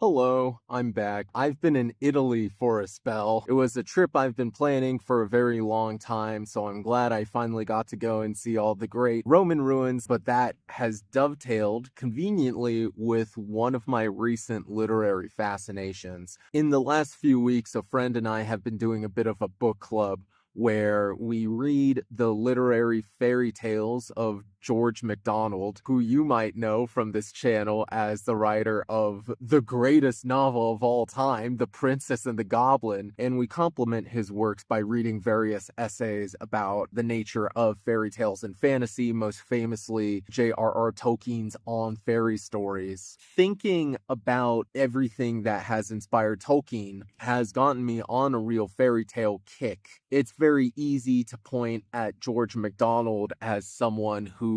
Hello, I'm back. I've been in Italy for a spell. It was a trip I've been planning for a very long time, so I'm glad I finally got to go and see all the great Roman ruins, but that has dovetailed conveniently with one of my recent literary fascinations. In the last few weeks, a friend and I have been doing a bit of a book club where we read the literary fairy tales of George MacDonald, who you might know from this channel as the writer of the greatest novel of all time, The Princess and the Goblin, and we complement his works by reading various essays about the nature of fairy tales and fantasy, most famously J.R.R. Tolkien's On Fairy Stories. Thinking about everything that has inspired Tolkien has gotten me on a real fairy tale kick. It's very easy to point at George MacDonald as someone who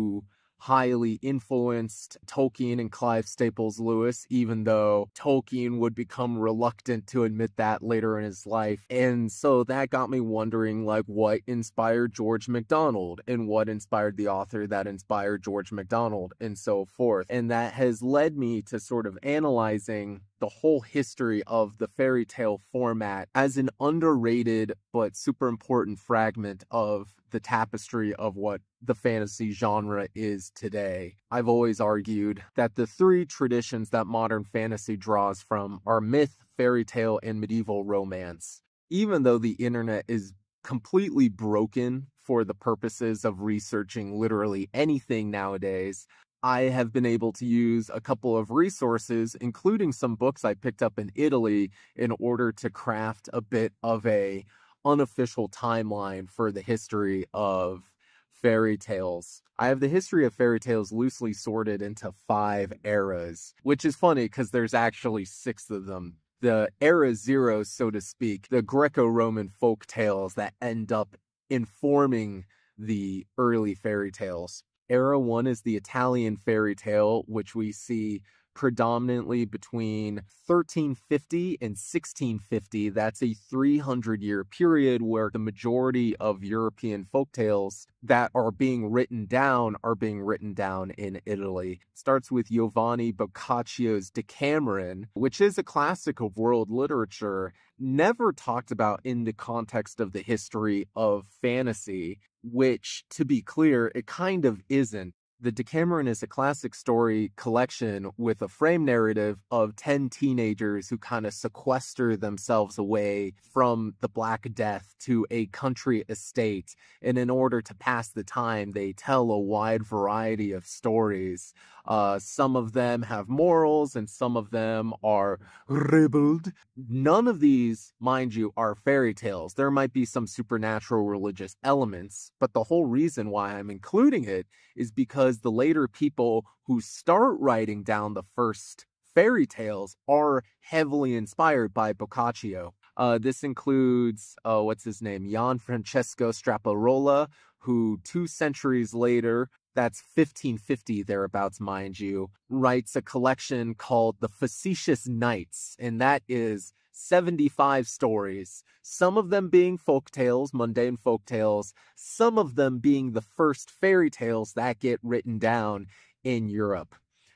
highly influenced Tolkien and Clive Staples Lewis, even though Tolkien would become reluctant to admit that later in his life. And so that got me wondering, like, what inspired George MacDonald and what inspired the author that inspired George MacDonald and so forth. And that has led me to sort of analyzing the whole history of the fairy tale format as an underrated but super important fragment of the tapestry of what the fantasy genre is today. I've always argued that the three traditions that modern fantasy draws from are myth, fairy tale, and medieval romance. Even though the internet is completely broken for the purposes of researching literally anything nowadays, I have been able to use a couple of resources, including some books I picked up in Italy, in order to craft a bit of a unofficial timeline for the history of fairy tales. I have the history of fairy tales loosely sorted into 5 eras, which is funny because there's actually 6 of them. The era 0, so to speak, the Greco-Roman folk tales that end up informing the early fairy tales. Era 1 is the Italian fairy tale, which we see predominantly between 1350 and 1650. That's a 300-year period where the majority of European folktales that are being written down in Italy. It starts with Giovanni Boccaccio's Decameron, which is a classic of world literature, never talked about in the context of the history of fantasy, which, to be clear, it kind of isn't. The Decameron is a classic story collection with a frame narrative of 10 teenagers who kind of sequester themselves away from the Black Death to a country estate. And in order to pass the time, they tell a wide variety of stories. Some of them have morals and some of them are ribald. None of these, mind you, are fairy tales. There might be some supernatural religious elements, but the whole reason why I'm including it is because the later people who start writing down the first fairy tales are heavily inspired by Boccaccio. This includes, what's his name? Gian Francesco Straparola, who 2 centuries later, that's 1550 thereabouts, mind you, writes a collection called The Facetious Knights, and that is 75 stories, some of them being folk tales, mundane folk tales, some of them being the first fairy tales that get written down in Europe.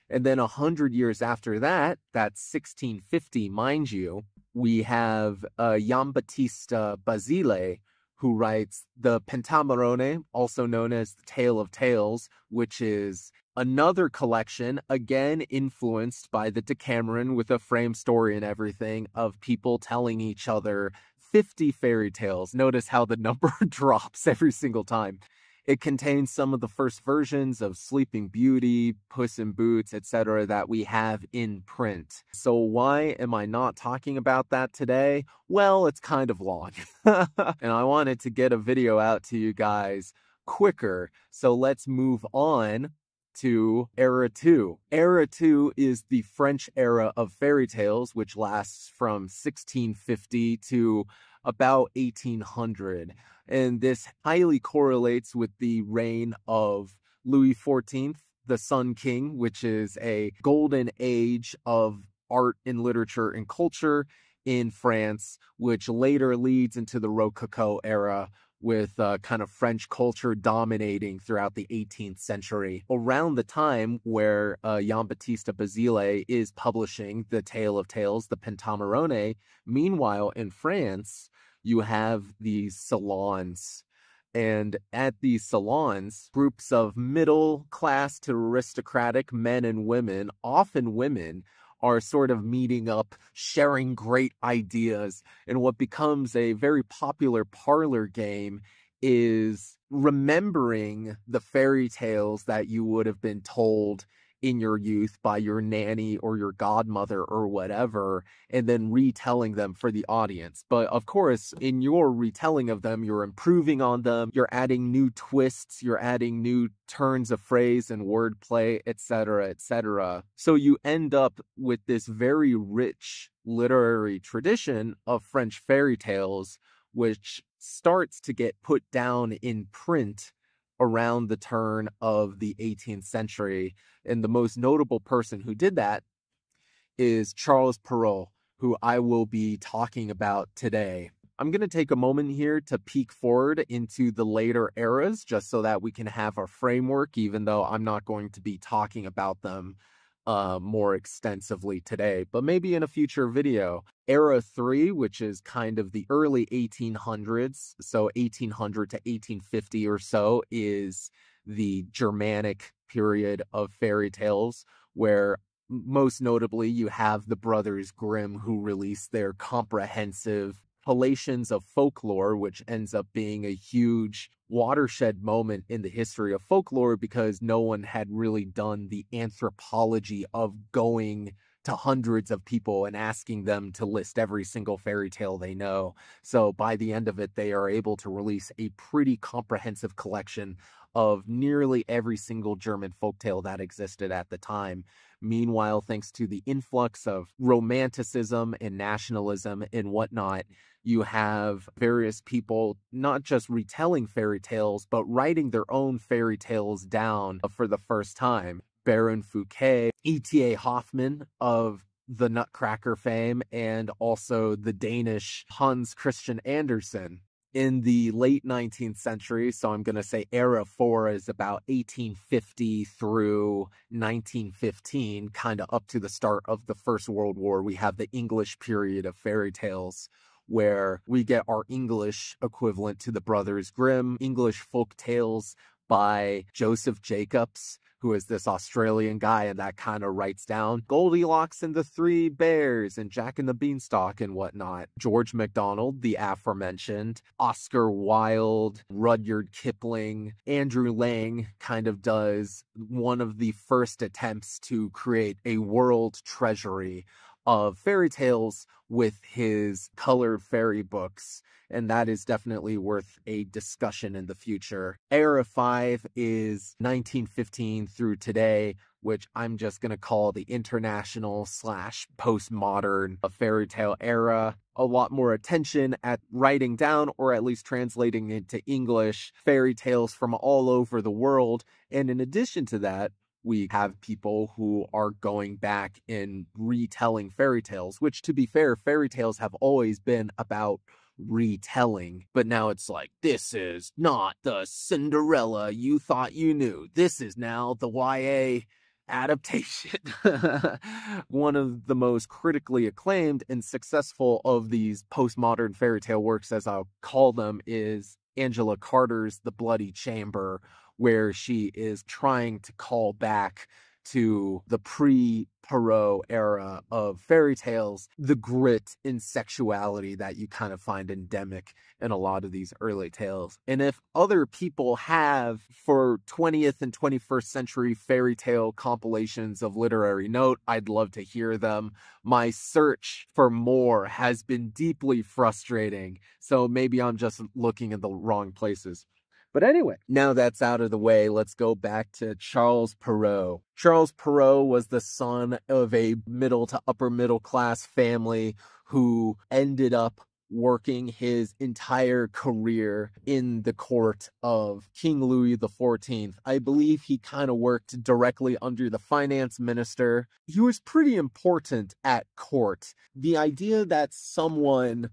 And then 100 years after that, that's 1650, mind you, we have Giambattista Basile, who writes the Pentamerone, also known as the Tale of Tales, which is another collection, again influenced by the Decameron with a frame story and everything, of people telling each other 50 fairy tales. Notice how the number drops every single time. It contains some of the first versions of Sleeping Beauty, Puss in Boots, etc. that we have in print. So why am I not talking about that today? Well, it's kind of long. And I wanted to get a video out to you guys quicker. So let's move on to Era 2. Era 2 is the French era of fairy tales, which lasts from 1650 to about 1800. And this highly correlates with the reign of Louis XIV, the Sun King, which is a golden age of art and literature and culture in France, which later leads into the Rococo era, with kind of French culture dominating throughout the 18th century. Around the time where Giambattista Basile is publishing The Tale of Tales, the Pentamerone, meanwhile in France, you have these salons. And at these salons, groups of middle class to aristocratic men and women, often women, are sort of meeting up, sharing great ideas. And what becomes a very popular parlor game is remembering the fairy tales that you would have been told in your youth by your nanny or your godmother or whatever, and then retelling them for the audience. But of course, in your retelling of them, you're improving on them, you're adding new twists, you're adding new turns of phrase and wordplay, etc., etc. So you end up with this very rich literary tradition of French fairy tales, which starts to get put down in print around the turn of the 18th century. And the most notable person who did that is Charles Perrault, who I will be talking about today. I'm going to take a moment here to peek forward into the later eras, just so that we can have a framework, even though I'm not going to be talking about them more extensively today, but maybe in a future video. Era 3, which is kind of the early 1800s, so 1800 to 1850 or so, is the Germanic period of fairy tales, where most notably you have the Brothers Grimm, who released their comprehensive Collations of Folklore, which ends up being a huge watershed moment in the history of folklore, because no one had really done the anthropology of going to hundreds of people and asking them to list every single fairy tale they know. So by the end of it, they are able to release a pretty comprehensive collection of nearly every single German folktale that existed at the time. Meanwhile, thanks to the influx of romanticism and nationalism and whatnot, you have various people not just retelling fairy tales, but writing their own fairy tales down for the first time. Baron Fouquet, E.T.A. Hoffmann of the Nutcracker fame, and also the Danish Hans Christian Andersen. In the late 19th century, so I'm going to say era 4 is about 1850 through 1915, kind of up to the start of the First World War, we have the English period of fairy tales, where we get our English equivalent to the Brothers Grimm, English folk tales by Joseph Jacobs, who is this Australian guy, and that kind of writes down Goldilocks and the Three Bears and Jack and the Beanstalk and whatnot. George MacDonald, the aforementioned, Oscar Wilde, Rudyard Kipling, Andrew Lang kind of does one of the first attempts to create a world treasury of fairy tales with his colored fairy books, and that is definitely worth a discussion in the future. Era 5 is 1915 through today, which I'm just going to call the international / postmodern fairy tale era. A lot more attention at writing down, or at least translating into English, fairy tales from all over the world. And in addition to that, we have people who are going back and retelling fairy tales, which, to be fair, fairy tales have always been about retelling. But now it's like, this is not the Cinderella you thought you knew. This is now the YA adaptation. One of the most critically acclaimed and successful of these postmodern fairy tale works, as I'll call them, is Angela Carter's The Bloody Chamber, where she is trying to call back to the pre-Perrault era of fairy tales, the grit and sexuality that you kind of find endemic in a lot of these early tales. And if other people have, for 20th and 21st century fairy tale compilations of literary note, I'd love to hear them. My search for more has been deeply frustrating, so maybe I'm just looking in the wrong places. But anyway, now that's out of the way, let's go back to Charles Perrault. Charles Perrault was the son of a middle to upper middle class family who ended up working his entire career in the court of King Louis XIV. I believe he kind of worked directly under the finance minister. He was pretty important at court. The idea that someone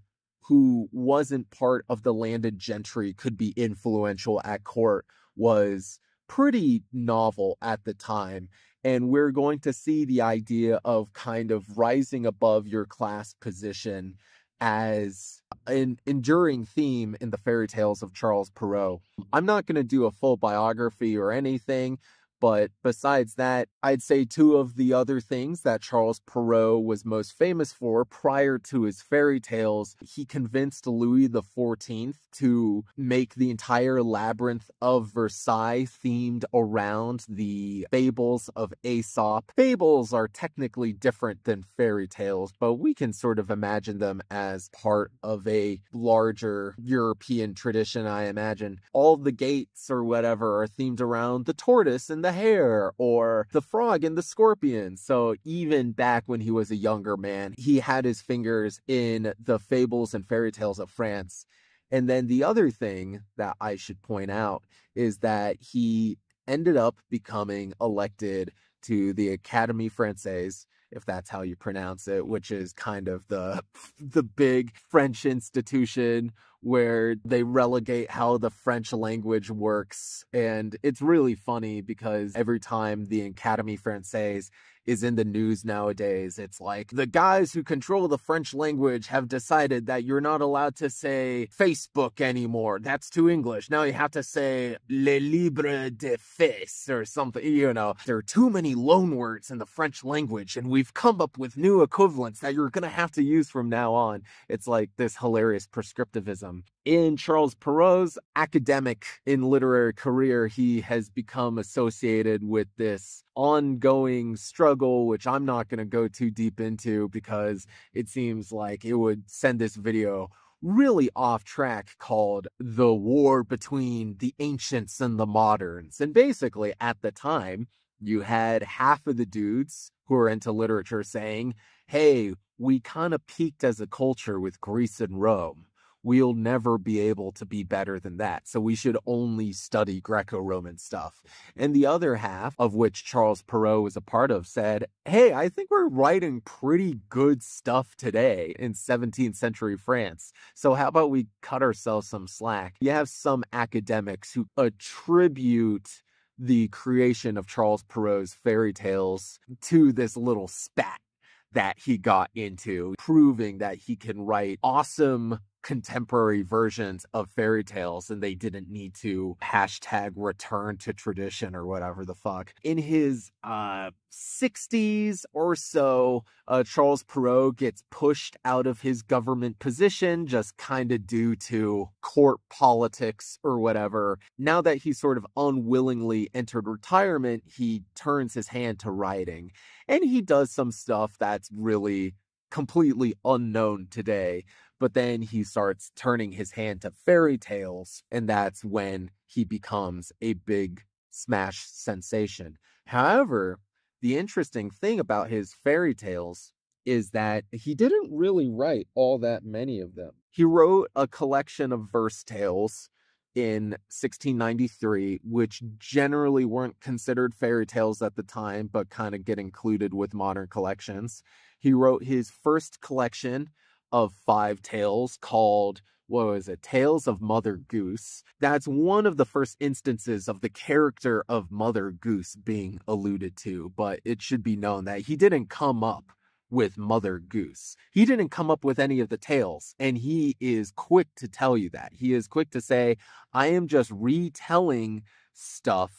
who wasn't part of the landed gentry could be influential at court was pretty novel at the time. And we're going to see the idea of kind of rising above your class position as an enduring theme in the fairy tales of Charles Perrault. I'm not going to do a full biography or anything, but besides that, I'd say two of the other things that Charles Perrault was most famous for prior to his fairy tales, he convinced Louis XIV to make the entire labyrinth of Versailles themed around the fables of Aesop. Fables are technically different than fairy tales, but we can sort of imagine them as part of a larger European tradition, I imagine. All the gates or whatever are themed around the tortoise and the hare, or the frog and the scorpion. So even back when he was a younger man, he had his fingers in the fables and fairy tales of France. And then the other thing that I should point out is that he ended up becoming elected to the Académie Française, if that's how you pronounce it, which is kind of the big French institution where they relegate how the French language works. And it's really funny because every time the Académie Française is in the news nowadays, it's like, the guys who control the French language have decided that you're not allowed to say Facebook anymore. That's too English. Now you have to say le libre de fils or something, you know. There are too many loan words in the French language, and we've come up with new equivalents that you're going to have to use from now on. It's like this hilarious prescriptivism. In Charles Perrault's academic and literary career, he has become associated with this ongoing struggle, which I'm not going to go too deep into because it seems like it would send this video really off track, called The War Between the Ancients and the Moderns. And basically, at the time, you had half of the dudes who are into literature saying, hey, we kind of peaked as a culture with Greece and Rome. We'll never be able to be better than that, so we should only study Greco-Roman stuff. And the other half, of which Charles Perrault was a part of, said, hey, I think we're writing pretty good stuff today in 17th century France, so how about we cut ourselves some slack? You have some academics who attribute the creation of Charles Perrault's fairy tales to this little spat that he got into, proving that he can write awesome contemporary versions of fairy tales and they didn't need to hashtag return to tradition or whatever the fuck. In his 60s or so, Charles Perrault gets pushed out of his government position just kind of due to court politics or whatever. Now that he sort of unwillingly entered retirement, he turns his hand to writing, and he does some stuff that's really completely unknown today. But then he starts turning his hand to fairy tales, and that's when he becomes a big smash sensation. However, the interesting thing about his fairy tales is that he didn't really write all that many of them. He wrote a collection of verse tales in 1693, which generally weren't considered fairy tales at the time, but kind of get included with modern collections. He wrote his first collection of 5 tales called, what was it, Tales of Mother Goose. That's one of the first instances of the character of Mother Goose being alluded to, but it should be known that he didn't come up with Mother Goose. He didn't come up with any of the tales, and he is quick to tell you that. He is quick to say, I am just retelling stuff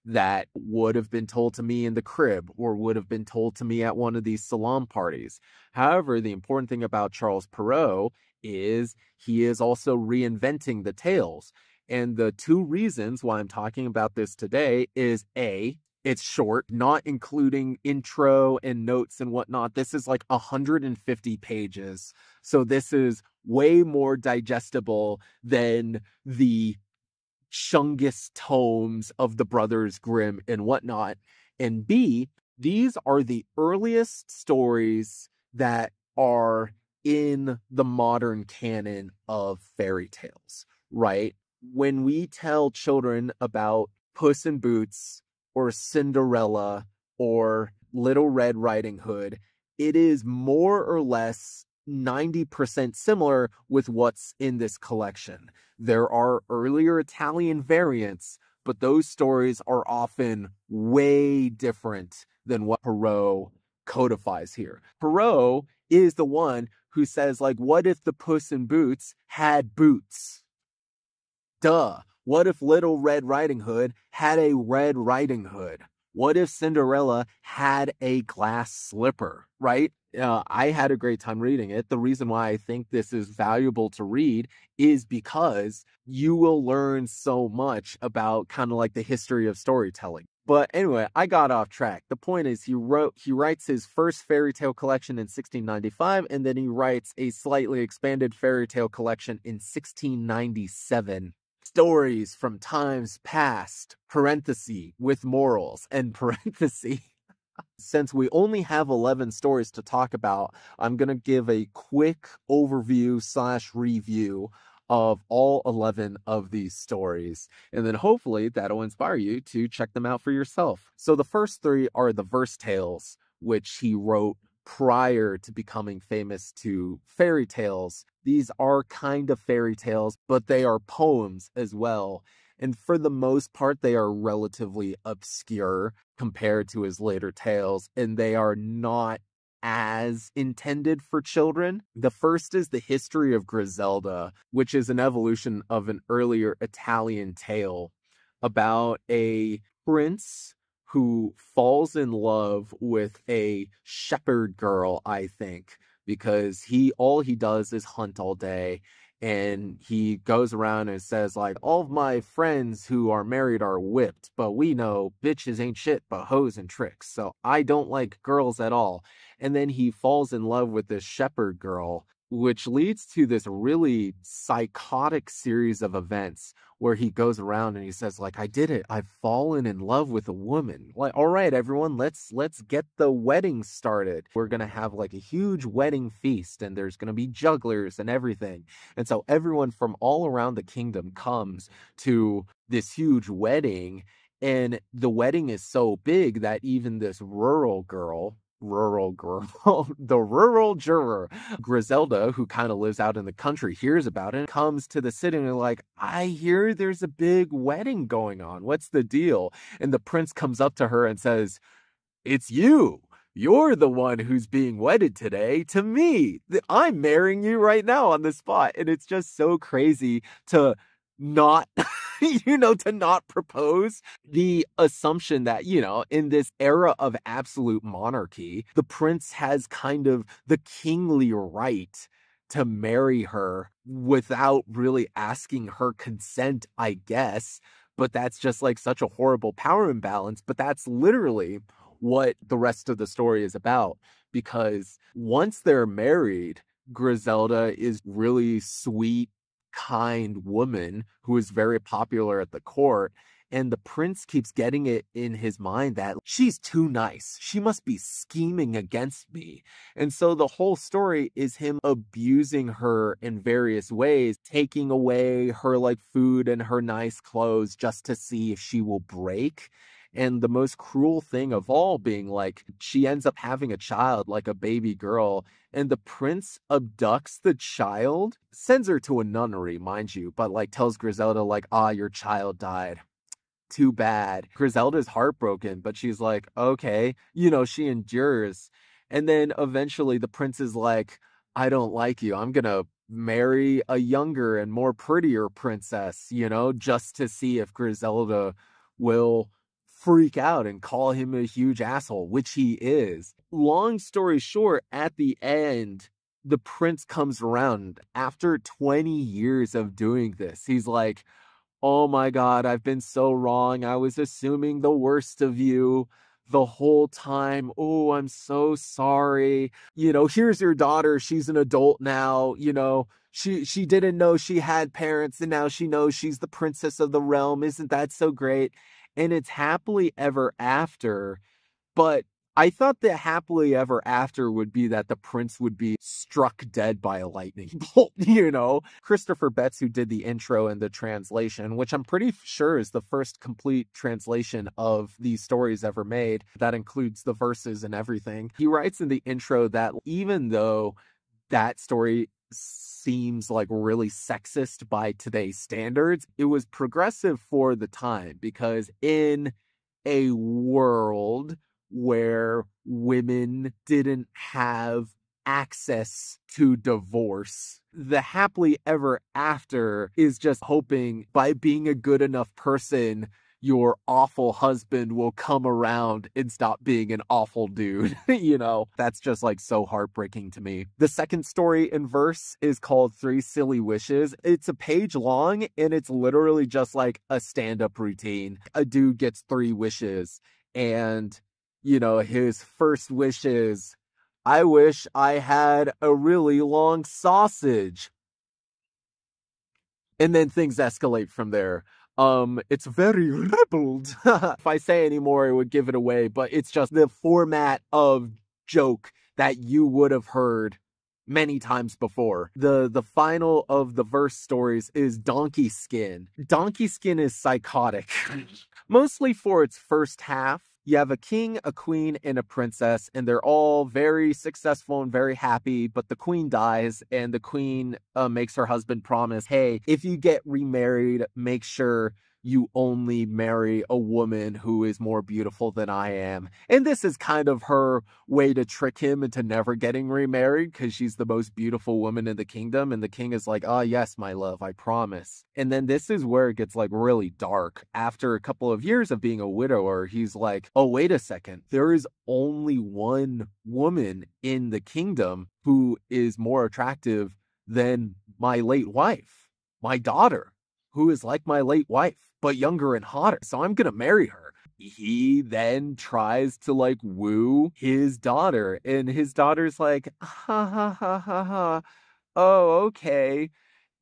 that would have been told to me in the crib or would have been told to me at one of these salon parties. However, the important thing about Charles Perrault is he is also reinventing the tales. And the 2 reasons why I'm talking about this today is A, it's short, not including intro and notes and whatnot. This is like 150 pages. So this is way more digestible than the Chungus tomes of the Brothers Grimm and whatnot. And B, these are the earliest stories that are in the modern canon of fairy tales, right? When we tell children about Puss in Boots or Cinderella or Little Red Riding Hood, it is more or less 90% similar with what's in this collection. There are earlier Italian variants, but those stories are often way different than what Perrault codifies here. Perrault is the one who says, like, what if the Puss in Boots had boots? Duh. What if Little Red Riding Hood had a Red Riding Hood? What if Cinderella had a glass slipper, right? I had a great time reading it. The reason why I think this is valuable to read is because you will learn so much about kind of like the history of storytelling. But anyway, I got off track. The point is he writes his first fairy tale collection in 1695, and then he writes a slightly expanded fairy tale collection in 1697. Stories from times past, parenthesis, with morals, and parenthesis. Since we only have 11 stories to talk about, I'm going to give a quick overview/review of all 11 of these stories. And then hopefully that'll inspire you to check them out for yourself. So the first three are the verse tales, which he wrote prior to becoming famous to fairy tales. These are kind of fairy tales, but they are poems as well. And for the most part, they are relatively obscure compared to his later tales, and they are not as intended for children. The first is the history of Griselda, which is an evolution of an earlier Italian tale about a prince who falls in love with a shepherd girl, I think, because all he does is hunt all day. And he goes around and says, like, all of my friends who are married are whipped, but we know bitches ain't shit but hoes and tricks. So I don't like girls at all. And then he falls in love with this shepherd girl, which leads to this really psychotic series of events where he goes around and he says, like, I did it. I've fallen in love with a woman. Like, all right, everyone, let's get the wedding started. We're going to have like a huge wedding feast, and there's going to be jugglers and everything. And so everyone from all around the kingdom comes to this huge wedding. And the wedding is so big that even this rural girl, the rural juror, Griselda, who kind of lives out in the country, hears about it, comes to the city and like, I hear there's a big wedding going on. What's the deal? And the prince comes up to her and says, it's you. You're the one who's being wedded today to me. I'm marrying you right now on the spot. And it's just so crazy to not to not propose. The assumption that, in this era of absolute monarchy, the prince has kind of the kingly right to marry her without really asking her consent, I guess. But that's just like such a horrible power imbalance. But that's literally what the rest of the story is about, because once they're married, Griselda is really sweet, kind woman who is very popular at the court, and the prince keeps getting it in his mind that she's too nice. She must be scheming against me. And so the whole story is him abusing her in various ways, taking away her like food and her nice clothes just to see if she will break. And the most cruel thing of all being like, she ends up having a child, like a baby girl, and the prince abducts the child, sends her to a nunnery, mind you, but like tells Griselda like, your child died. Too bad. Griselda's heartbroken, but she's like, okay, she endures. And then eventually the prince is like, I don't like you. I'm gonna marry a younger and more prettier princess, just to see if Griselda will freak out and call him a huge asshole, which he is. Long story short, at the end, the prince comes around after 20 years of doing this. He's like, oh my God, I've been so wrong. I was assuming the worst of you the whole time. Oh, I'm so sorry. Here's your daughter. She's an adult now. She didn't know she had parents, and now she knows she's the princess of the realm. Isn't that so great? And it's happily ever after. But I thought the happily ever after would be that the prince would be struck dead by a lightning bolt, Christopher Betts, who did the intro and the translation, which I'm pretty sure is the first complete translation of these stories ever made, that includes the verses and everything. He writes in the intro that even though that story seems like really sexist by today's standards. It was progressive for the time because in a world where women didn't have access to divorce, the happily ever after is just hoping by being a good enough person, your awful husband will come around and stop being an awful dude. You know, that's just like so heartbreaking to me. The second story in verse is called Three Silly Wishes. It's a page long and it's literally just like a stand-up routine. A dude gets 3 wishes and, you know, his first wish is, I wish I had a really long sausage. And then things escalate from there. It's very ribald. If I say any more, it would give it away, but it's just the format of joke that you would have heard many times before. The final of the verse stories is Donkey Skin. Donkey Skin is psychotic. Mostly for its first half. You have a king, a queen, and a princess, and they're all very successful and very happy, but the queen dies, and the queen makes her husband promise, hey, if you get remarried, make sure you only marry a woman who is more beautiful than I am. And this is kind of her way to trick him into never getting remarried because she's the most beautiful woman in the kingdom. And the king is like, oh, yes, my love, I promise. And then this is where it gets like really dark. After a couple of years of being a widower, he's like, oh, wait a second. There is only one woman in the kingdom who is more attractive than my late wife, my daughter, who is like my late wife, but younger and hotter. So I'm gonna marry her. He then tries to like woo his daughter, and his daughter's like, ha ha ha ha ha. Oh, okay.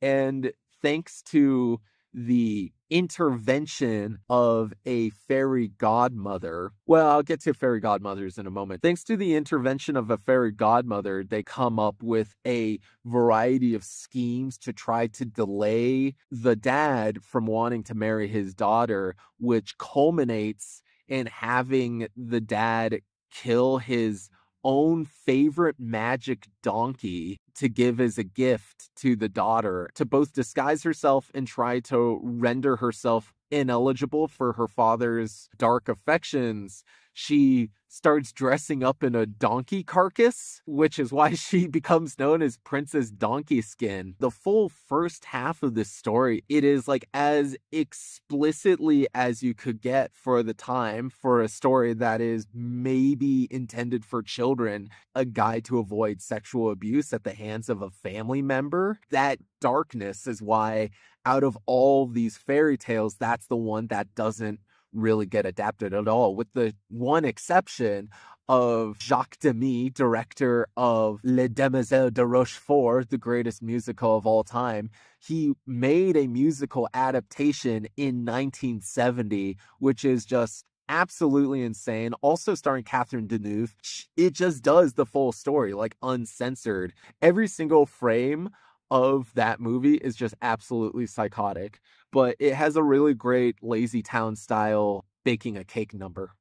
And thanks to the intervention of a fairy godmother, well, I'll get to fairy godmothers in a moment. Thanks to the intervention of a fairy godmother, they come up with a variety of schemes to try to delay the dad from wanting to marry his daughter, which culminates in having the dad kill his own favorite magic donkey to give as a gift to the daughter to both disguise herself and try to render herself ineligible for her father's dark affections. She starts dressing up in a donkey carcass, which is why she becomes known as Princess Donkey Skin. The full first half of this story, it is like as explicitly as you could get for the time for a story that is maybe intended for children, a guide to avoid sexual abuse at the hands of a family member. That darkness is why out of all these fairy tales, that's the one that doesn't really get adapted at all, with the one exception of Jacques Demy, director of Les Demoiselles de Rochefort, the greatest musical of all time. He made a musical adaptation in 1970, which is just absolutely insane. Also starring Catherine Deneuve. It just does the full story, like uncensored. Every single frame of that movie is just absolutely psychotic, but it has a really great Lazy Town style baking a cake number.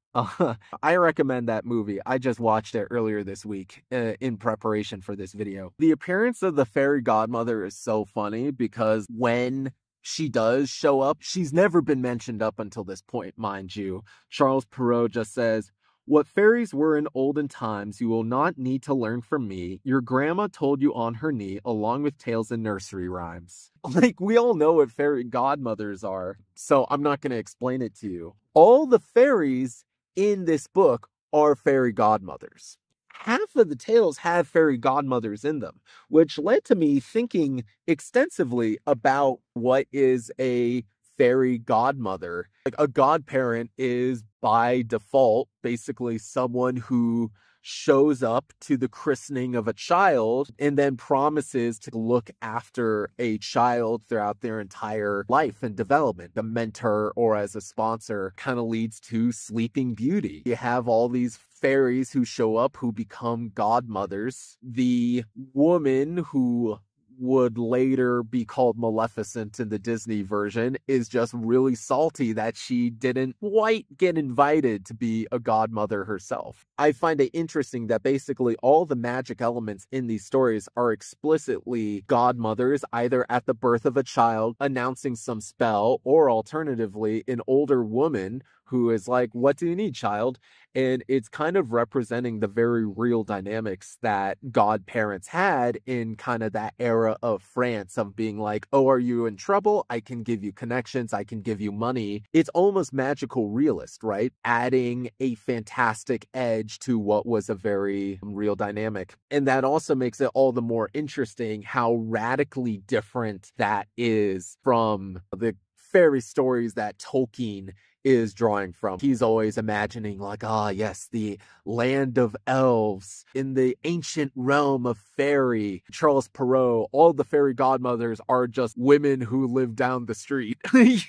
I recommend that movie. I just watched it earlier this week in preparation for this video. The appearance of the fairy godmother is so funny because when she does show up, she's never been mentioned up until this point, mind you. Charles Perrault just says, what fairies were in olden times you will not need to learn from me. Your grandma told you on her knee, along with tales and nursery rhymes. Like, we all know what fairy godmothers are, so I'm not going to explain it to you. All the fairies in this book are fairy godmothers. Half of the tales have fairy godmothers in them, which led to me thinking extensively about what is a fairy godmother. Like, a godparent is by default basically someone who shows up to the christening of a child and then promises to look after a child throughout their entire life and development. A mentor or as a sponsor kind of leads to Sleeping Beauty. You have all these fairies who show up who become godmothers. The woman who would later be called Maleficent in the Disney version, is just really salty that she didn't quite get invited to be a godmother herself. I find it interesting that basically all the magic elements in these stories are explicitly godmothers, either at the birth of a child, announcing some spell, or alternatively, an older woman who is like, what do you need, child? And it's kind of representing the very real dynamics that godparents had in kind of that era of France, of being like, oh, are you in trouble? I can give you connections. I can give you money. It's almost magical realist, right? Adding a fantastic edge to what was a very real dynamic. And that also makes it all the more interesting how radically different that is from the fairy stories that Tolkien is drawing from. He's always imagining like, yes, the land of elves in the ancient realm of fairy. Charles Perrault, all the fairy godmothers are just women who live down the street.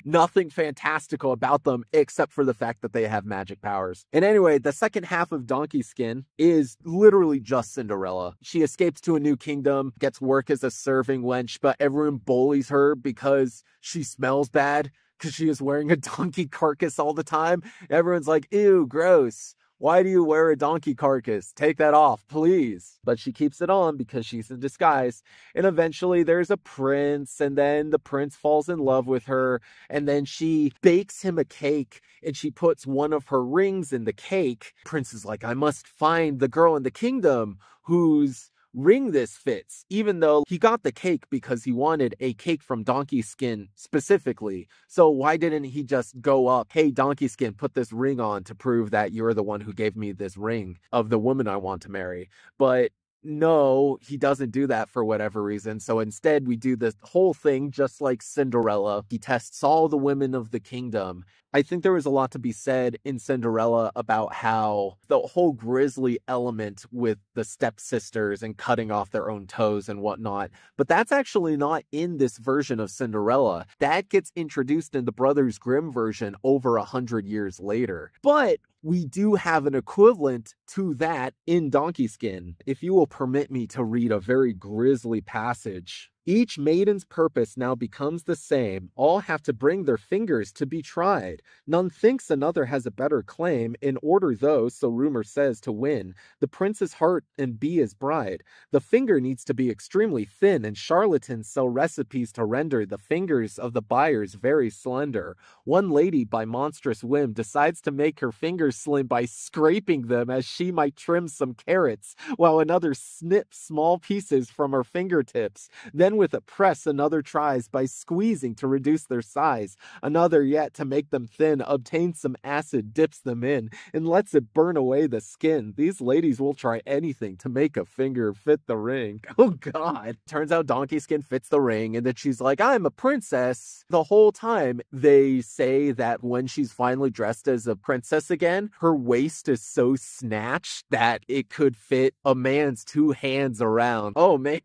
Nothing fantastical about them except for the fact that they have magic powers. And anyway, the second half of Donkey Skin is literally just Cinderella. She escapes to a new kingdom, gets work as a serving wench, but everyone bullies her because she smells bad, because she is wearing a donkey carcass all the time. Everyone's like, ew, gross. Why do you wear a donkey carcass? Take that off, please. But she keeps it on because she's in disguise. And eventually there's a prince, and then the prince falls in love with her, and then she bakes him a cake, and she puts one of her rings in the cake. Prince is like, I must find the girl in the kingdom whose ring this fits, even though he got the cake because he wanted a cake from Donkey Skin specifically. So why didn't he just go up, hey, Donkey Skin, put this ring on to prove that you're the one who gave me this ring of the woman I want to marry? But no, he doesn't do that for whatever reason. So instead, we do this whole thing just like Cinderella. He tests all the women of the kingdom. I think there was a lot to be said in Cinderella about how the whole grisly element with the stepsisters and cutting off their own toes and whatnot, but that's actually not in this version of Cinderella. That gets introduced in the Brothers Grimm version over 100 years later. But we do have an equivalent to that in Donkey Skin. If you will permit me to read a very grisly passage. Each maiden's purpose now becomes the same. All have to bring their fingers to be tried. None thinks another has a better claim, in order though, so rumor says, to win the prince's heart and be his bride. The finger needs to be extremely thin, and charlatans sell recipes to render the fingers of the buyers very slender. One lady, by monstrous whim, decides to make her fingers slim by scraping them as she might trim some carrots, while another snips small pieces from her fingertips. Then with a press, another tries by squeezing to reduce their size. Another yet, to make them thin, obtains some acid, dips them in, and lets it burn away the skin. These ladies will try anything to make a finger fit the ring. Oh God. Turns out Donkey Skin fits the ring, and then she's like, I'm a princess. The whole time they say that when she's finally dressed as a princess again, her waist is so snatched that it could fit a man's two hands around. Oh man.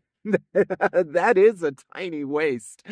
That is a tiny waist.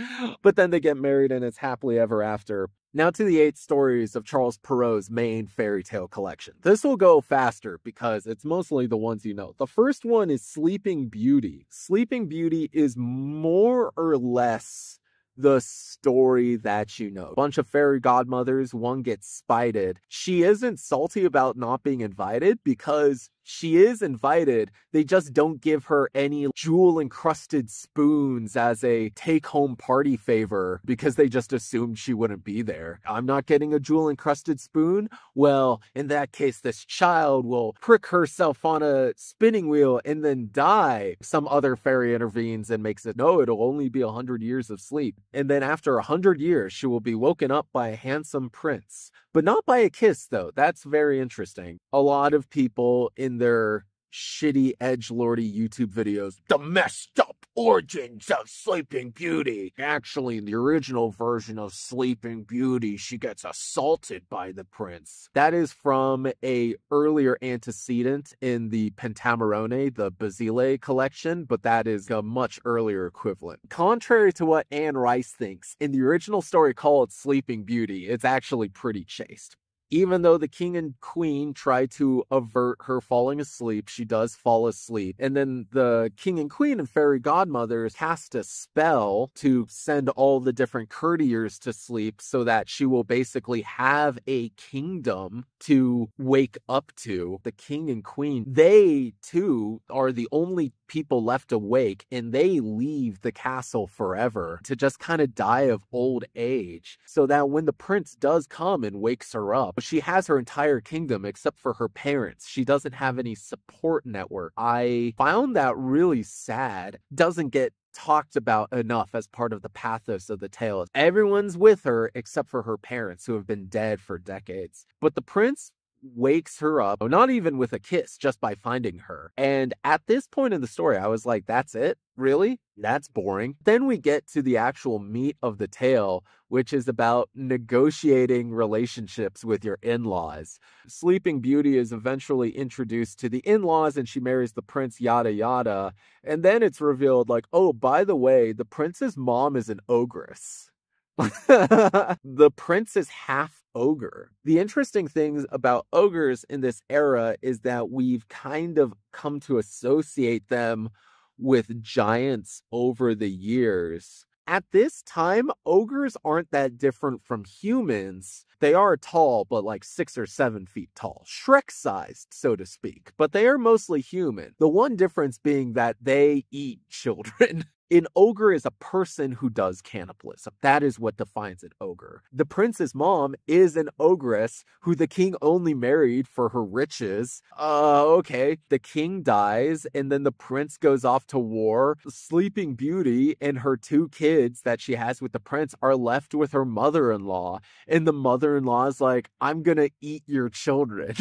But then they get married and it's happily ever after. Now to the 8 stories of Charles Perrault's main fairy tale collection. This will go faster because it's mostly the ones you know. The first one is Sleeping Beauty. Sleeping Beauty is more or less the story that you know. A bunch of fairy godmothers, one gets spited. She isn't salty about not being invited because she is invited. They just don't give her any jewel-encrusted spoons as a take-home party favor because they just assumed she wouldn't be there. I'm not getting a jewel-encrusted spoon? Well, in that case, this child will prick herself on a spinning wheel and then die. Some other fairy intervenes and makes it, no, it'll only be 100 years of sleep. And then after 100 years, she will be woken up by a handsome prince. But not by a kiss, though. That's very interesting. A lot of people in their shitty edgelordy YouTube videos, the messed up origins of Sleeping Beauty. Actually, in the original version of Sleeping Beauty, she gets assaulted by the prince. That is from a earlier antecedent in the Pentamerone, the Basile collection, but that is a much earlier equivalent. Contrary to what Anne Rice thinks, in the original story called Sleeping Beauty, it's actually pretty chaste. Even though the king and queen try to avert her falling asleep, she does fall asleep. And then the king and queen and fairy godmothers cast a spell to send all the different courtiers to sleep so that she will basically have a kingdom to wake up to. The king and queen, they too are the only people left awake, and they leave the castle forever to just kind of die of old age, so that when the prince does come and wakes her up, she has her entire kingdom except for her parents. She doesn't have any support network. I found that really sad. Doesn't get talked about enough as part of the pathos of the tale. Everyone's with her except for her parents, who have been dead for decades. But the prince wakes her up, not even with a kiss, just by finding her. And at this point in the story, I was like, that's it? Really? That's boring. Then we get to the actual meat of the tale, which is about negotiating relationships with your in-laws. Sleeping Beauty is eventually introduced to the in-laws, and she marries the prince, yada yada. And then it's revealed, like, oh, by the way, the prince's mom is an ogress. The prince is half ogre. The interesting things about ogres in this era is that we've kind of come to associate them with giants over the years. At this time, ogres aren't that different from humans. They are tall, but like 6 or 7 feet tall. Shrek-sized, so to speak. But they are mostly human. The one difference being that they eat children. An ogre is a person who does cannibalism. That is what defines an ogre. The prince's mom is an ogress who the king only married for her riches. Okay. The king dies, and then the prince goes off to war. Sleeping Beauty and her 2 kids that she has with the prince are left with her mother-in-law. And the mother-in-law is like, I'm gonna eat your children.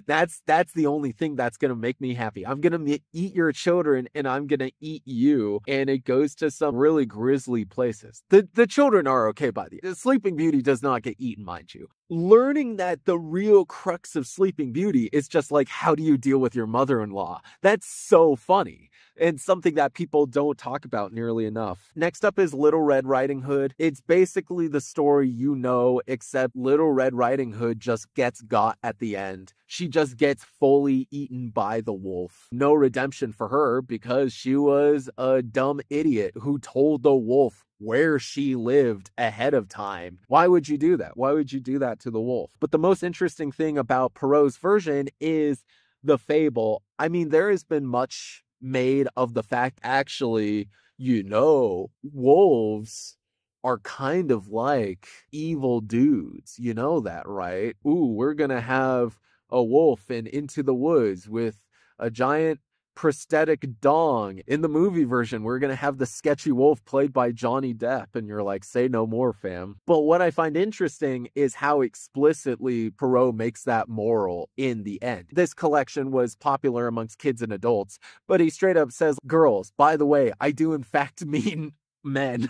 That's the only thing that's gonna make me happy. I'm gonna eat your children, and I'm gonna eat you. And it goes to some really grisly places. The children are okay by the Sleeping Beauty does not get eaten, mind you. Learning that the real crux of Sleeping Beauty is just like, how do you deal with your mother-in-law? That's so funny, and something that people don't talk about nearly enough. Next up is Little Red Riding Hood. It's basically the story you know, except Little Red Riding Hood just gets got at the end. She just gets fully eaten by the wolf. No redemption for her because she was a dumb idiot who told the wolf where she lived ahead of time. Why would you do that? Why would you do that to the wolf? But the most interesting thing about Perrault's version is the fable. I mean, there has been much made of the fact, actually, you know, wolves are kind of like evil dudes. You know that, right? Ooh, we're gonna have a wolf in Into the Woods with a giant prosthetic dong. In the movie version, we're gonna have the sketchy wolf played by Johnny Depp, and you're like, say no more, fam. But what I find interesting is how explicitly Perrault makes that moral in the end. This collection was popular amongst kids and adults, but he straight up says, girls, by the way, I do in fact mean men.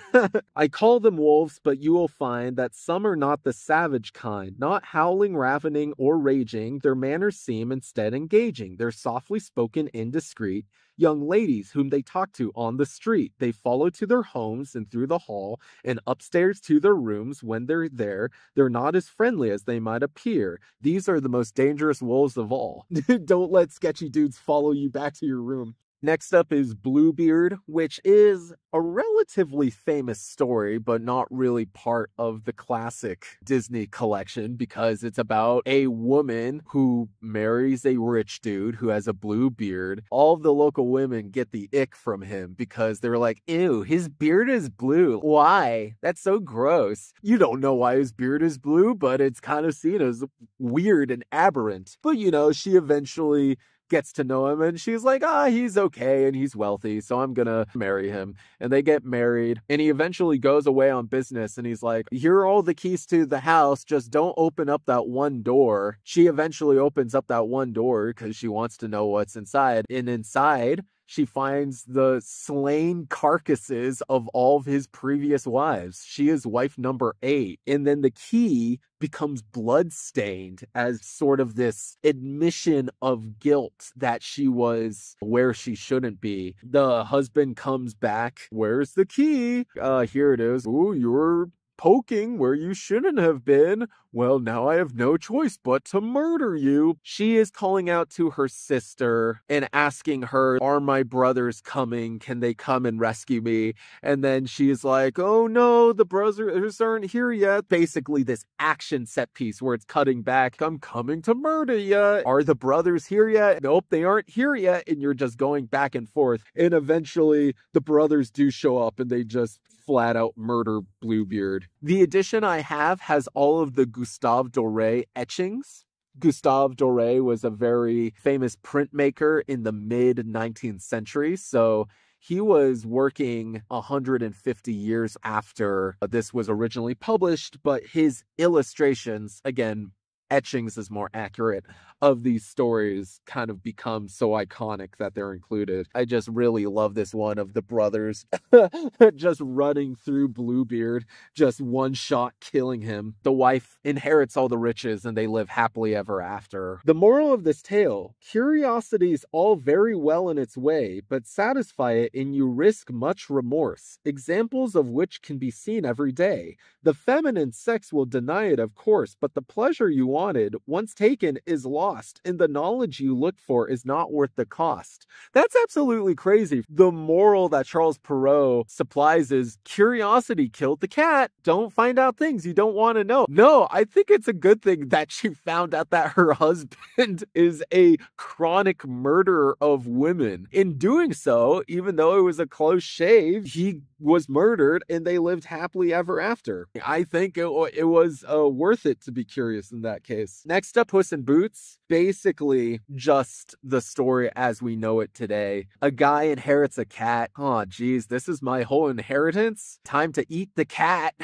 I call them wolves, but you will find that some are not the savage kind, not howling, ravening, or raging. Their manners seem instead engaging. They're softly spoken, indiscreet young ladies whom they talk to on the street. They follow to their homes and through the hall and upstairs to their rooms. When they're there, they're not as friendly as they might appear. These are the most dangerous wolves of all. Don't let sketchy dudes follow you back to your room. Next up is Bluebeard, which is a relatively famous story, but not really part of the classic Disney collection because it's about a woman who marries a rich dude who has a blue beard. All of the local women get the ick from him because they're like, ew, his beard is blue. Why? That's so gross. You don't know why his beard is blue, but it's kind of seen as weird and aberrant. But you know, she eventually gets to know him, and she's like, he's okay, and he's wealthy, so I'm gonna marry him. And they get married, and he eventually goes away on business, and he's like, here are all the keys to the house, just don't open up that one door. She eventually opens up that one door because she wants to know what's inside, and inside she finds the slain carcasses of all of his previous wives. She is wife number 8. And then the key becomes blood-stained as sort of this admission of guilt that she was where she shouldn't be. The husband comes back. Where's the key? Here it is. Ooh, you're poking where you shouldn't have been. well, now I have no choice but to murder you. She is calling out to her sister and asking her, are my brothers coming? Can they come and rescue me? And then she is like, oh no, the brothers aren't here yet. Basically this action set piece where it's cutting back. I'm coming to murder ya. Are the brothers here yet? Nope, they aren't here yet. And you're just going back and forth. And eventually the brothers do show up and they just flat out murder Bluebeard. The edition I have has all of the Gustave Doré etchings. Gustave Doré was a very famous printmaker in the mid-19th century, so he was working 150 years after this was originally published, but his illustrations, again, etchings is more accurate, of these stories kind of become so iconic that they're included. I just really love this one of the brothers just running through Bluebeard, just one shot killing him. The wife inherits all the riches and they live happily ever after. The moral of this tale: curiosity is all very well in its way, but satisfy it and you risk much remorse, examples of which can be seen every day. The feminine sex will deny it, of course, but the pleasure you wanted, once taken, is lost, and the knowledge you looked for is not worth the cost. That's absolutely crazy. The moral that Charles Perrault supplies is curiosity killed the cat. Don't find out things you don't want to know. No, I think it's a good thing that she found out that her husband is a chronic murderer of women. In doing so, even though it was a close shave, he was murdered and they lived happily ever after. I think it was worth it to be curious in that case. Next up, Puss in Boots. Basically just the story as we know it today. A guy inherits a cat. Oh geez, this is my whole inheritance? Time to eat the cat.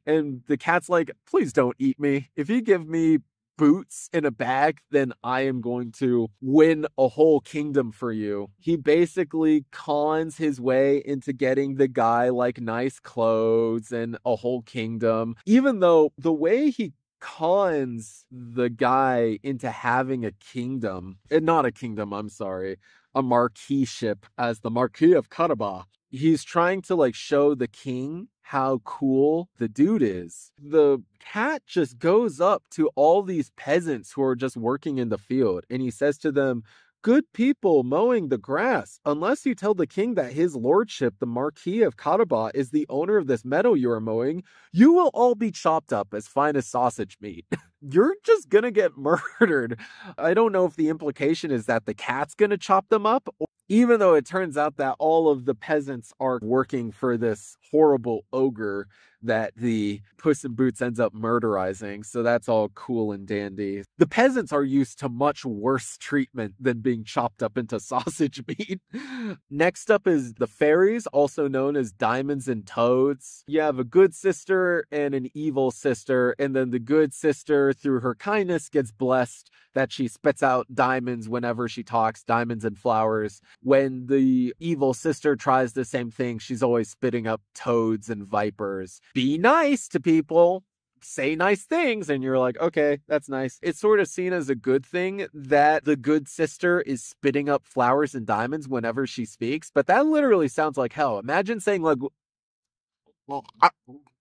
And the cat's like, please don't eat me. If you give me boots in a bag, then I am going to win a whole kingdom for you. He basically cons his way into getting the guy like nice clothes and a whole kingdom, even though the way he cons the guy into having a kingdom, not a kingdom, I'm sorry, a marquiship as the Marquis of Carabas. He's trying to like show the king how cool the dude is. The cat just goes up to all these peasants who are just working in the field and he says to them, good people mowing the grass, unless you tell the king that his lordship, the Marquis of Carabas, is the owner of this meadow you are mowing, you will all be chopped up as fine as sausage meat. You're just gonna get murdered. I don't know if the implication is that the cat's gonna chop them up, even though it turns out that all of the peasants are working for this horrible ogre that the Puss in Boots ends up murderizing, so that's all cool and dandy. The peasants are used to much worse treatment than being chopped up into sausage meat. Next up is the fairies, also known as diamonds and toads. You have a good sister and an evil sister, and then the good sister, through her kindness, gets blessed that she spits out diamonds whenever she talks, diamonds and flowers. When the evil sister tries the same thing, she's always spitting up toads and vipers. Be nice to people. Say nice things, and you're like, okay, that's nice. It's sort of seen as a good thing that the good sister is spitting up flowers and diamonds whenever she speaks, but that literally sounds like hell. Imagine saying like,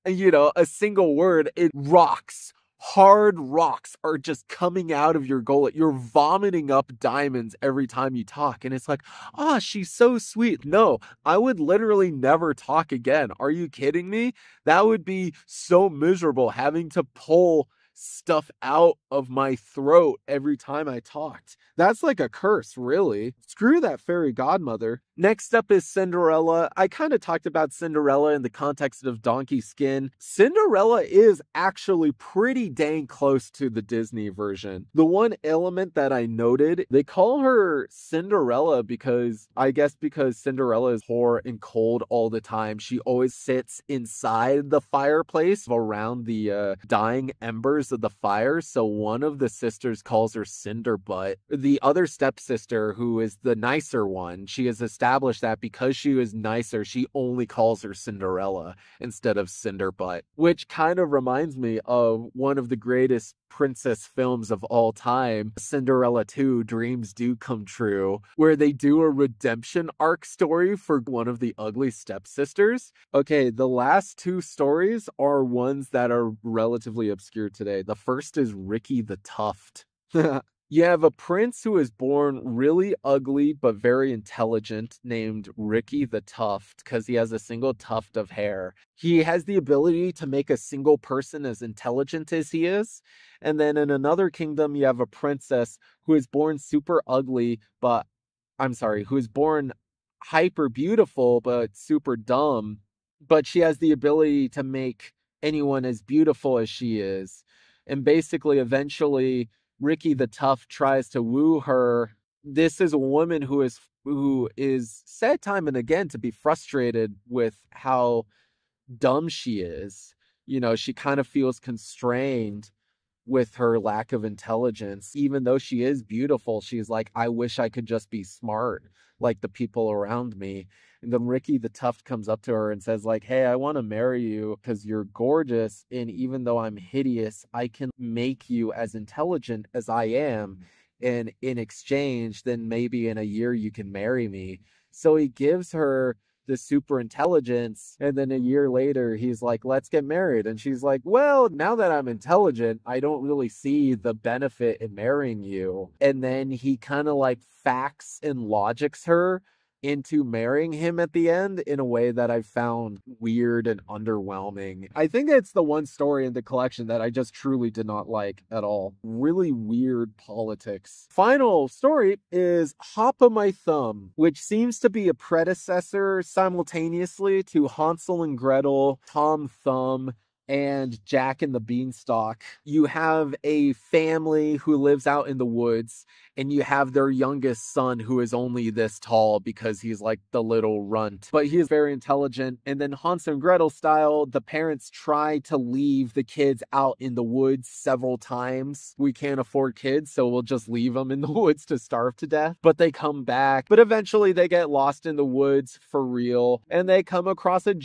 you know, a single word. It rocks. Hard rocks are just coming out of your gullet. You're vomiting up diamonds every time you talk. And it's like, oh, she's so sweet. No, I would literally never talk again. Are you kidding me? That would be so miserable, having to pull stuff out of my throat every time I talked. That's like a curse, really. Screw that fairy godmother. Next up is Cinderella. I kind of talked about Cinderella in the context of donkey skin. Cinderella is actually pretty dang close to the Disney version. The one element that I noted, they call her Cinderella because, I guess because Cinderella is poor and cold all the time. She always sits inside the fireplace around the dying embers of the fire. So one of the sisters calls her Cinderbutt. The other stepsister, who is the nicer one, she is established establish that because she was nicer, she only calls her Cinderella instead of Cinderbutt, which kind of reminds me of one of the greatest princess films of all time, Cinderella 2, Dreams Do Come True, where they do a redemption arc story for one of the ugly stepsisters. Okay, the last two stories are ones that are relatively obscure today. The first is Ricky the Tuft. You have a prince who is born really ugly but very intelligent named Ricky the Tuft because he has a single tuft of hair. He has the ability to make a single person as intelligent as he is. And then in another kingdom, you have a princess who is born super ugly, who is born hyper beautiful but super dumb. But she has the ability to make anyone as beautiful as she is. And basically, eventually, Ricky the Tuft tries to woo her. This is a woman who is said time and again to be frustrated with how dumb she is. You know, she kind of feels constrained with her lack of intelligence. Even though she is beautiful, she's like, I wish I could just be smart like the people around me. And then Ricky the Tuft comes up to her and says like, hey, I want to marry you because you're gorgeous. And even though I'm hideous, I can make you as intelligent as I am. And in exchange, then maybe in a year you can marry me. So he gives her the super intelligence. And then a year later, he's like, let's get married. And she's like, well, now that I'm intelligent, I don't really see the benefit in marrying you. And then he kind of like facts and logics her into marrying him at the end in a way that I found weird and underwhelming. I think it's the one story in the collection that I just truly did not like at all. Really weird politics. Final story is Hop o' My Thumb, which seems to be a predecessor simultaneously to Hansel and Gretel, Tom Thumb, and Jack and the Beanstalk. You have a family who lives out in the woods, and you have their youngest son who is only this tall because he's like the little runt. But he is very intelligent. And then Hansel and Gretel style, the parents try to leave the kids out in the woods several times. We can't afford kids, so we'll just leave them in the woods to starve to death. But they come back. But eventually they get lost in the woods for real. And they come across an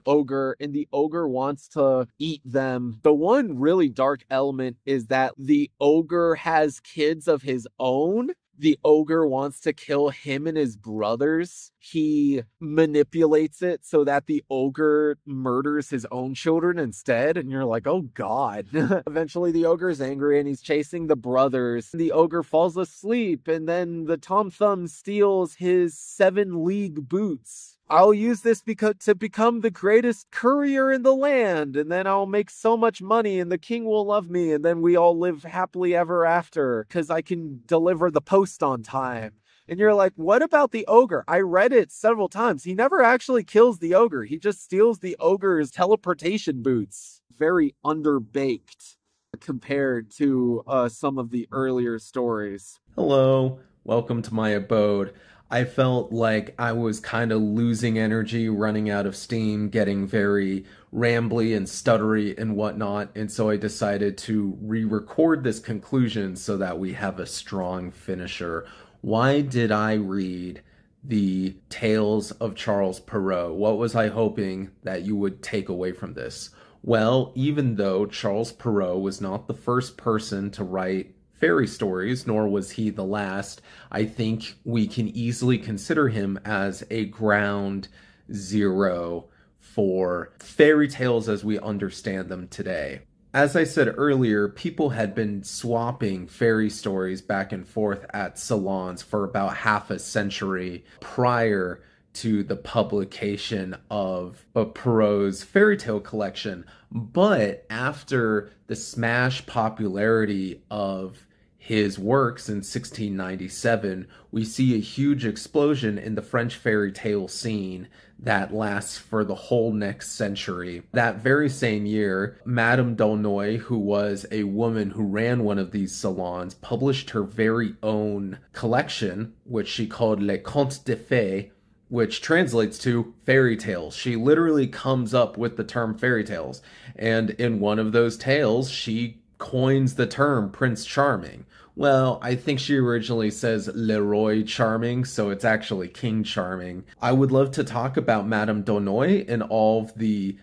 ogre. And the ogre wants to eat them. The one really dark element is that the ogre has kids of his own. The ogre wants to kill him and his brothers. He manipulates it so that the ogre murders his own children instead. And you're like, oh God. Eventually the ogre is angry and he's chasing the brothers. The ogre falls asleep and then the Tom Thumb steals his 7-league boots. I'll use this to become the greatest courier in the land, and then I'll make so much money, and the king will love me, and then we all live happily ever after, because I can deliver the post on time. And you're like, what about the ogre? I read it several times. He never actually kills the ogre. He just steals the ogre's teleportation boots. Very underbaked compared to some of the earlier stories. Hello, welcome to my abode. I felt like I was kind of losing energy, running out of steam, getting very rambly and stuttery and whatnot, and so I decided to re-record this conclusion so that we have a strong finisher. Why did I read the Tales of Charles Perrault? What was I hoping that you would take away from this? Well, even though Charles Perrault was not the first person to write fairy stories, nor was he the last, I think we can easily consider him as a ground zero for fairy tales as we understand them today. As I said earlier, people had been swapping fairy stories back and forth at salons for about half a century prior to the publication of Perrault's fairy tale collection. But after the smash popularity of his works in 1697, we see a huge explosion in the French fairy tale scene that lasts for the whole next century. That very same year, Madame d'Aulnoy, who was a woman who ran one of these salons, published her very own collection, which she called Les Contes de Fées, which translates to fairy tales. She literally comes up with the term fairy tales. And in one of those tales, she coins the term Prince Charming. Well, I think she originally says Leroy Charming, so it's actually King Charming. I would love to talk about Madame d'Aulnoy and all of the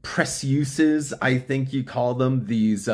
precieuses, I think you call them, these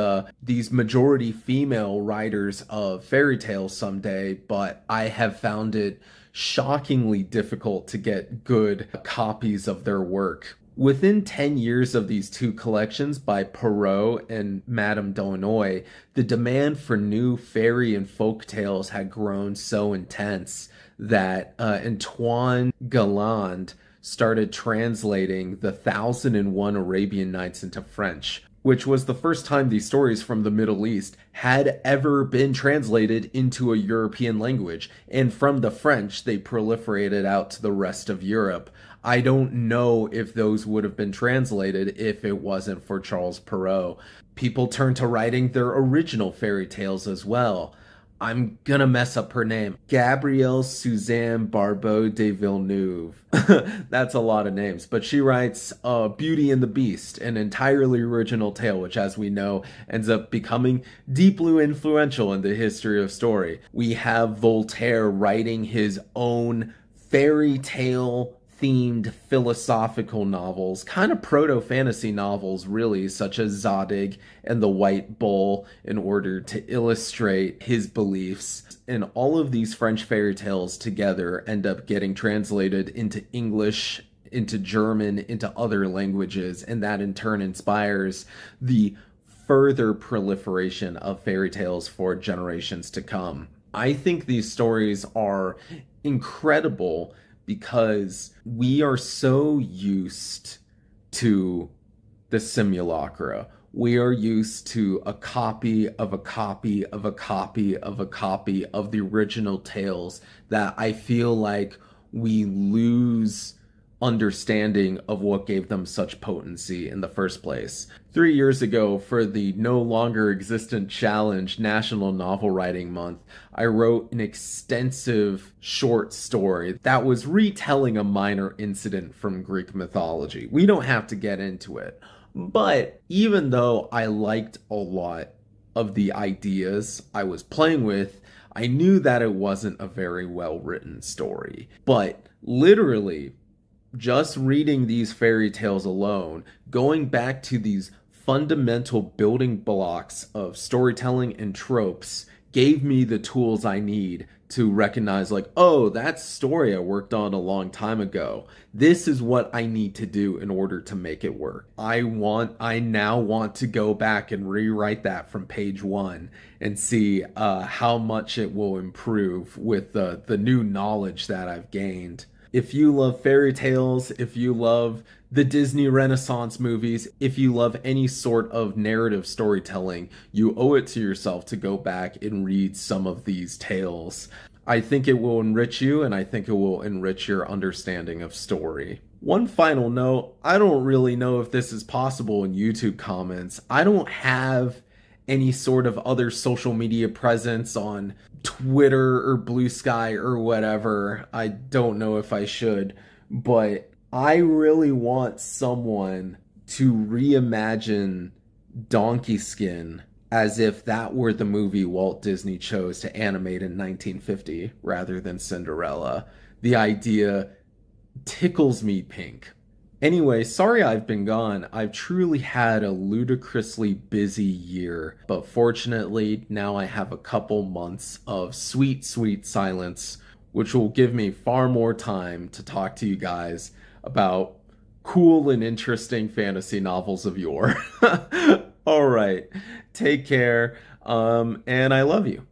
majority female writers of fairy tales someday, but I have found it shockingly difficult to get good copies of their work. Within 10 years of these two collections by Perrault and Madame d'Aulnoy, the demand for new fairy and folk tales had grown so intense that Antoine Galland started translating the 1001 Arabian Nights into French, which was the first time these stories from the Middle East had ever been translated into a European language. And from the French, they proliferated out to the rest of Europe. I don't know if those would have been translated if it wasn't for Charles Perrault. People turned to writing their original fairy tales as well. I'm gonna mess up her name. Gabrielle Suzanne Barbeau de Villeneuve. That's a lot of names. But she writes Beauty and the Beast, an entirely original tale, which, as we know, ends up becoming deeply influential in the history of story. We have Voltaire writing his own fairy tale themed philosophical novels, kind of proto-fantasy novels really, such as Zadig and the White Bull, in order to illustrate his beliefs. And all of these French fairy tales together end up getting translated into English, into German, into other languages, and that in turn inspires the further proliferation of fairy tales for generations to come. I think these stories are incredible because we are so used to the simulacra. We are used to a copy of a copy of a copy of a copy of the original tales that I feel like we lose understanding of what gave them such potency in the first place. 3 years ago, for the no longer existent challenge National Novel Writing Month, I wrote an extensive short story that was retelling a minor incident from Greek mythology. We don't have to get into it, but even though I liked a lot of the ideas I was playing with, I knew that it wasn't a very well written story. But literally, just reading these fairy tales alone, going back to these fundamental building blocks of storytelling and tropes, gave me the tools I need to recognize, like, oh, that story I worked on a long time ago. This is what I need to do in order to make it work. I now want to go back and rewrite that from page one and see how much it will improve with the new knowledge that I've gained. If you love fairy tales, if you love the Disney Renaissance movies, if you love any sort of narrative storytelling, you owe it to yourself to go back and read some of these tales. I think it will enrich you, and I think it will enrich your understanding of story. One final note, I don't really know if this is possible in YouTube comments. I don't have any sort of other social media presence on Twitter or Blue Sky or whatever. I don't know if I should, but I really want someone to reimagine Donkey Skin as if that were the movie Walt Disney chose to animate in 1950 rather than Cinderella. The idea tickles me pink. Anyway, sorry I've been gone. I've truly had a ludicrously busy year, but fortunately now I have a couple months of sweet, sweet silence, which will give me far more time to talk to you guys about cool and interesting fantasy novels of yore. All right, take care, and I love you.